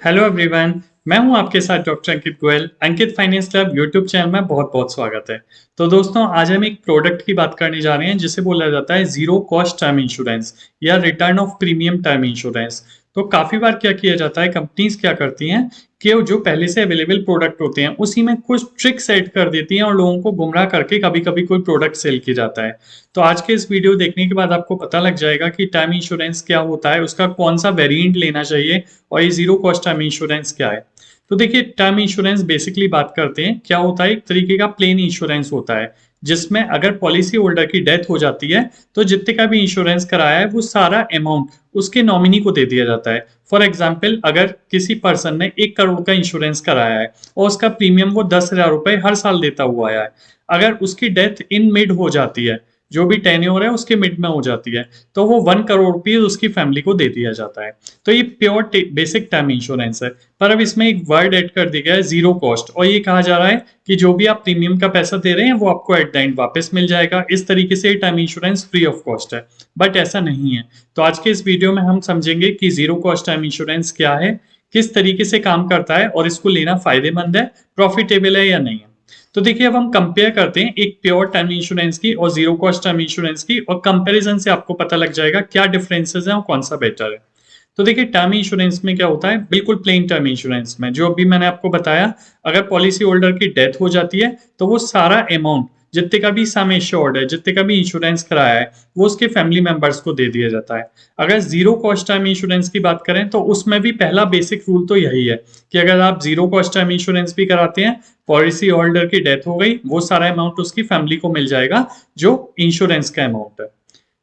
Hello everyone. मैं हूं आपके साथ डॉक्टर अंकित गोयल। अंकित फाइनेंस क्लब यूट्यूब चैनल में बहुत बहुत स्वागत है। तो दोस्तों, आज हम एक प्रोडक्ट की बात करने जा रहे हैं जिसे बोला जाता है जीरो कॉस्ट टर्म इंश्योरेंस या return of premium term insurance. तो काफी बार क्या किया जाता है, कंपनीज क्या करती हैं कि वो जो पहले से अवेलेबल प्रोडक्ट होते हैं उसी में कुछ ट्रिक सेट कर देती हैं और लोगों को गुमराह करके कभी कभी कोई प्रोडक्ट सेल किया जाता है। तो आज के इस वीडियो देखने के बाद आपको पता लग जाएगा कि टर्म इंश्योरेंस क्या होता है, उसका कौन सा वेरिएंट लेना चाहिए और ये जीरो कॉस्ट टर्म इंश्योरेंस क्या है। तो देखिए, टर्म इंश्योरेंस बेसिकली बात करते हैं क्या होता है, एक तरीके का प्लेन इंश्योरेंस होता है जिसमें अगर पॉलिसी होल्डर की डेथ हो जाती है तो जितने का भी इंश्योरेंस कराया है वो सारा अमाउंट उसके नॉमिनी को दे दिया जाता है। फॉर एग्जाम्पल, अगर किसी पर्सन ने 1 करोड़ का इंश्योरेंस कराया है और उसका प्रीमियम वो 10,000 रुपए हर साल देता हुआ आया है, अगर उसकी डेथ इन मिड हो जाती है, जो भी टेन्योर है उसके मिड में हो जाती है, तो वो 1 करोड़ रुपीज उसकी फैमिली को दे दिया जाता है। तो ये प्योर बेसिक टर्म इंश्योरेंस है। पर अब इसमें एक वर्ड ऐड कर दिया गया है जीरो कॉस्ट, और ये कहा जा रहा है कि जो भी आप प्रीमियम का पैसा दे रहे हैं वो आपको एट द एंड वापस मिल जाएगा। इस तरीके से term insurance free of cost है, बट ऐसा नहीं है। तो आज के इस वीडियो में हम समझेंगे कि जीरो कॉस्ट टर्म इंश्योरेंस क्या है, किस तरीके से काम करता है और इसको लेना फायदेमंद है, प्रॉफिटेबल है या नहीं है। तो देखिए, अब हम कंपेयर करते हैं एक प्योर टर्म इंश्योरेंस की और जीरो कॉस्ट टर्म इंश्योरेंस की, और कंपैरिजन से आपको पता लग जाएगा क्या डिफरेंसेस हैं और कौन सा बेटर है। तो देखिए, टर्म इंश्योरेंस में क्या होता है, बिल्कुल प्लेन टर्म इंश्योरेंस में जो अभी मैंने आपको बताया, अगर पॉलिसी होल्डर की डेथ हो जाती है तो वो सारा अमाउंट जितने का भी सम एश्योर्ड है, जितने का भी इंश्योरेंस कराया है, वो उसके फैमिली मेंबर्स को दे दिया जाता है। अगर जीरो कॉस्ट टर्म इंश्योरेंस की बात करें तो उसमें भी पहला बेसिक रूल तो यही है कि अगर आप जीरो कॉस्ट टर्म इंश्योरेंस भी कराते हैं, पॉलिसी होल्डर की डेथ हो गई, वो सारा अमाउंट उसकी फैमिली को मिल जाएगा जो इंश्योरेंस का अमाउंट है।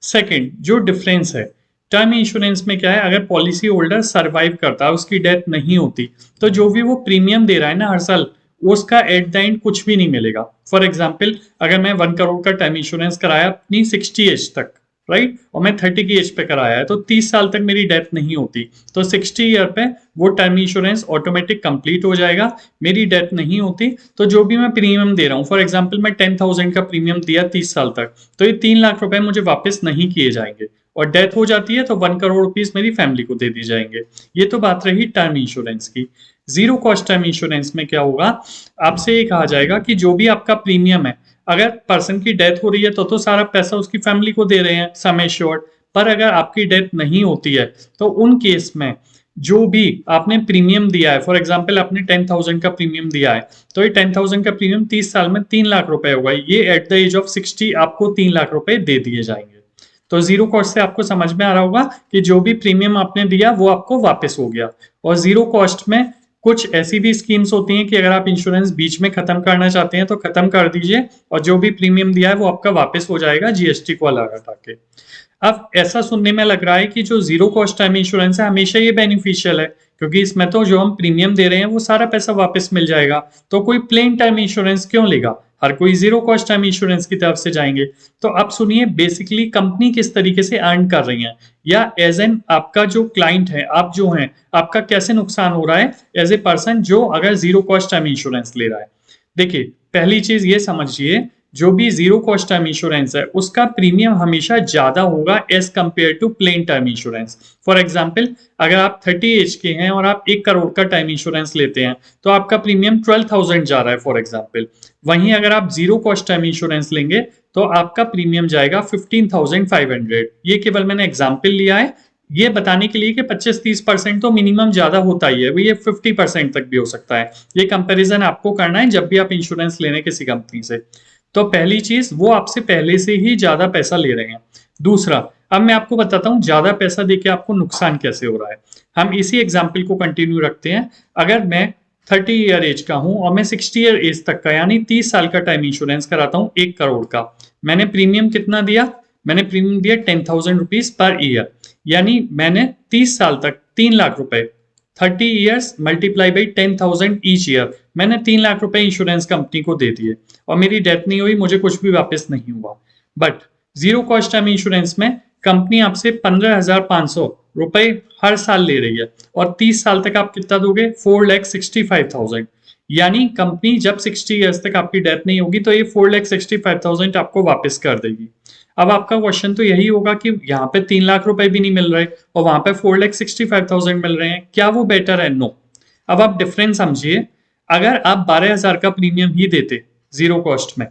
सेकंड जो डिफरेंस है, टर्म इंश्योरेंस में क्या है, अगर पॉलिसी होल्डर सरवाइव करता है, उसकी डेथ नहीं होती, तो जो भी वो प्रीमियम दे रहा है ना हर साल, उसका एट द एंड कुछ भी नहीं मिलेगा। फॉर एग्जाम्पल, अगर मैं 1 करोड़ का टर्म इंश्योरेंस कराया अपनी 60 एज तक, राइट, और मैं 30 की एज पे कराया है, तो 30 साल तक मेरी डेथ नहीं होती, तो 60 ईयर पे वो टर्म इंश्योरेंस ऑटोमेटिक कंप्लीट हो जाएगा। मेरी डेथ नहीं होती तो जो भी मैं प्रीमियम दे रहा हूँ, फॉर एग्जाम्पल मैं 10,000 का प्रीमियम दिया 30 साल तक, तो ये 3 लाख रुपए मुझे वापस नहीं किए जाएंगे, और डेथ हो जाती है तो 1 करोड़ रुपीज मेरी फैमिली को दे दी जाएंगे। ये तो बात रही टर्म इंश्योरेंस की। जीरो कॉस्ट टर्म इंश्योरेंस में क्या होगा, आपसे ये कहा जाएगा कि जो भी आपका प्रीमियम है, अगर पर्सन की डेथ हो रही है तो सारा पैसा उसकी फैमिली को दे रहे हैं सम एश्योर्ड, पर अगर आपकी डेथ नहीं होती है तो उन केस में जो भी आपने प्रीमियम दिया है, फॉर एग्जाम्पल आपने 10,000 का प्रीमियम दिया है, तो ये 10,000 का प्रीमियम 30 साल में 3 लाख रुपए होगा, ये एट द एज ऑफ 60 आपको 3 लाख रुपए दे दिए जाएंगे। तो जीरो कॉस्ट से आपको समझ में आ रहा होगा कि जो भी प्रीमियम आपने दिया वो आपको वापस हो गया। और जीरो कॉस्ट में कुछ ऐसी भी स्कीम्स होती हैं कि अगर आप इंश्योरेंस बीच में खत्म करना चाहते हैं तो खत्म कर दीजिए, और जो भी प्रीमियम दिया है वो आपका वापस हो जाएगा जीएसटी को अलग हटा के। अब ऐसा सुनने में लग रहा है कि जो जीरो कॉस्ट टर्म इंश्योरेंस है हमेशा ये बेनिफिशियल है, क्योंकि इसमें तो जो हम प्रीमियम दे रहे हैं वो सारा पैसा वापस मिल जाएगा, तो कोई प्लेन टर्म इंश्योरेंस क्यों लेगा, हर कोई जीरो कॉस्ट टर्म इंश्योरेंस की तरफ से जाएंगे। तो अब सुनिए, बेसिकली कंपनी किस तरीके से अर्न कर रही है, या एज एन आपका जो क्लाइंट है, आप जो हैं, आपका कैसे नुकसान हो रहा है एज ए पर्सन जो अगर जीरो कॉस्ट टर्म इंश्योरेंस ले रहा है। देखिए, पहली चीज ये समझिए, जो भी जीरो कॉस्ट टर्म इंश्योरेंस है उसका प्रीमियम हमेशा ज्यादा होगा as compare to plain term insurance. For example, अगर आप 30 एज के हैं और आप 1 करोड़ का टर्म इंश्योरेंस लेते हैं तो आपका प्रीमियम 12,000 जा रहा है फॉर एग्जाम्पल। वहीं अगर आप जीरो कॉस्ट टर्म इंश्योरेंस लेंगे तो आपका प्रीमियम जाएगा 15,500। ये केवल मैंने एग्जाम्पल लिया है ये बताने के लिए कि 25-30% तो मिनिमम ज्यादा होता ही है, ये 50% तक भी हो सकता है। ये कंपैरिजन आपको करना है जब भी आप इंश्योरेंस लेने किसी कंपनी से। तो पहली चीज, वो आपसे पहले से ही ज्यादा पैसा ले रहे हैं। दूसरा, अब मैं आपको बताता हूं ज्यादा पैसा देके आपको नुकसान कैसे हो रहा है। हम इसी एग्जाम्पल को कंटिन्यू रखते हैं। अगर मैं 30 ईयर एज का हूं और मैं 60 ईयर एज तक का यानी 30 साल का टाइम इंश्योरेंस कराता हूं 1 करोड़ का, मैंने प्रीमियम कितना दिया, मैंने प्रीमियम दिया 10,000 रुपीज पर ईयर, यानी मैंने 30 साल तक 3 लाख रुपए, 30 years multiply by 10,000 each year, मैंने 3 लाख रुपए इंश्योरेंस कंपनी को दे दिए और मेरी डेथ नहीं हुई, मुझे कुछ भी वापस नहीं हुआ। But zero cost term insurance में कंपनी आपसे 15,500 रुपए हर साल ले रही है, और 30 साल तक आप कितना दोगे, 4,65,000। यानी कंपनी जब 60 ईयर्स तक आपकी डेथ नहीं होगी तो ये 4,65,000 आपको वापस कर देगी। अब आपका क्वेश्चन तो यही होगा कि यहाँ पे 3 लाख रुपए भी नहीं मिल रहे और वहां पे 4,65,000 मिल रहे हैं, क्या वो बेटर है? नो, अब आप डिफरेंस समझिए, अगर आप 12,000 का प्रीमियम ही देते जीरो कॉस्ट में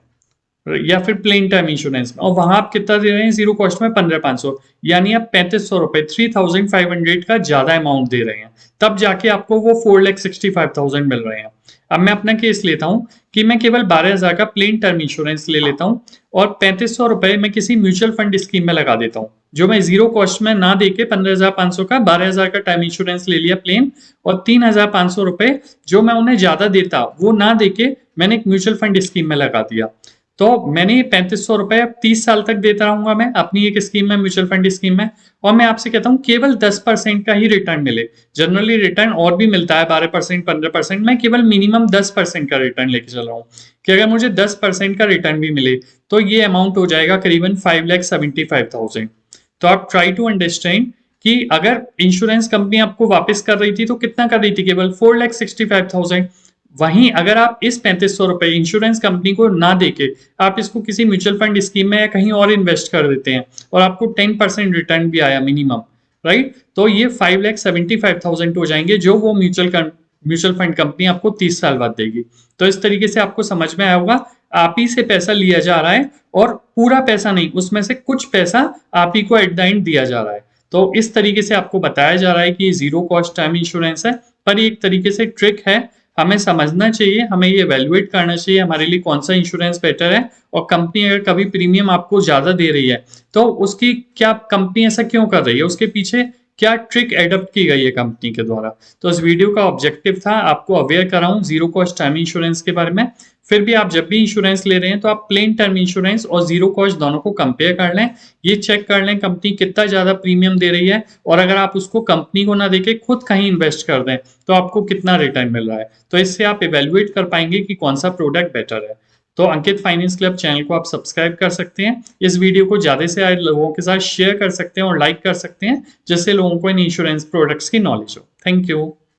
या फिर प्लेन टर्म इंश्योरेंस में, और वहां आप कितना दे रहे हैं जीरो कॉस्ट में 15,500, यानी आप 3,500 रुपए 3,500 का ज्यादा अमाउंट दे रहे हैं, तब जाके आपको वो 4,65,000 मिल रहे हैं। अब मैं अपना केस लेता हूं कि मैं केवल 12,000 का प्लेन टर्म इंश्योरेंस ले लेता हूं और 3,500 रुपए मैं किसी म्यूचुअल फंड स्कीम में लगा देता हूं, जो मैं जीरो कॉस्ट में ना देके 15,500 का 12,000 का टर्म इंश्योरेंस ले लिया प्लेन, और 3,500 रुपए जो मैं उन्हें ज्यादा देता वो ना देके मैंने एक म्यूचुअल फंड स्कीम में लगा दिया। तो मैंने ये 3,500 रुपए अब 30 साल तक देता रहूंगा मैं अपनी एक स्कीम में, म्यूचुअल फंड स्कीम में, और मैं आपसे कहता हूं केवल 10% का ही रिटर्न मिले। जनरली रिटर्न और भी मिलता है 12%, 15%, मैं केवल मिनिमम 10% का रिटर्न लेके चल रहा हूँ कि अगर मुझे 10% का रिटर्न भी मिले तो ये अमाउंट हो जाएगा करीबन 5,75,000। तो आप ट्राई टू अंडरस्टैंड कि अगर इंश्योरेंस कंपनी आपको वापस कर रही थी तो कितना कर रही थी, केवल 4,65,000। वहीं अगर आप इस 3,500 रुपए इंश्योरेंस कंपनी को ना देके आप इसको किसी म्यूचुअल फंड स्कीम में या कहीं और इन्वेस्ट कर देते हैं और आपको 10% रिटर्न भी आया मिनिमम, राइट, तो ये 5,75,000 हो जाएंगे जो वो म्यूचुअल फंड कंपनी आपको 30 साल बाद देगी। तो इस तरीके से आपको समझ में आया होगा, आप ही से पैसा लिया जा रहा है और पूरा पैसा नहीं, उसमें से कुछ पैसा आप ही को एट द एंड दिया जा रहा है। तो इस तरीके से आपको बताया जा रहा है कि ये जीरो कॉस्ट टर्म इंश्योरेंस है, पर ये एक तरीके से ट्रिक है, हमें समझना चाहिए, हमें ये वैल्यूएट करना चाहिए हमारे लिए कौन सा इंश्योरेंस बेटर है। और कंपनी अगर कभी प्रीमियम आपको ज्यादा दे रही है तो उसकी क्या, कंपनी ऐसा क्यों कर रही है, उसके पीछे क्या ट्रिक एडप्ट की गई है कंपनी के द्वारा। तो इस वीडियो का ऑब्जेक्टिव था आपको अवेयर कराऊं जीरो कॉस्ट टर्म इंश्योरेंस के बारे में। फिर भी आप जब भी इंश्योरेंस ले रहे हैं तो आप प्लेन टर्म इंश्योरेंस और जीरो कॉस्ट दोनों को कंपेयर कर लें, ये चेक कर लें कंपनी कितना ज्यादा प्रीमियम दे रही है, और अगर आप उसको कंपनी को ना देके खुद कहीं इन्वेस्ट कर दें तो आपको कितना रिटर्न मिल रहा है। तो इससे आप इवेल्युएट कर पाएंगे कि कौन सा प्रोडक्ट बेटर है। तो अंकित फाइनेंस क्लब चैनल को आप सब्सक्राइब कर सकते हैं, इस वीडियो को ज्यादा से ज्यादा लोगों के साथ शेयर कर सकते हैं और लाइक कर सकते हैं, जिससे लोगों को इन इंश्योरेंस प्रोडक्ट्स की नॉलेज हो। Thank you.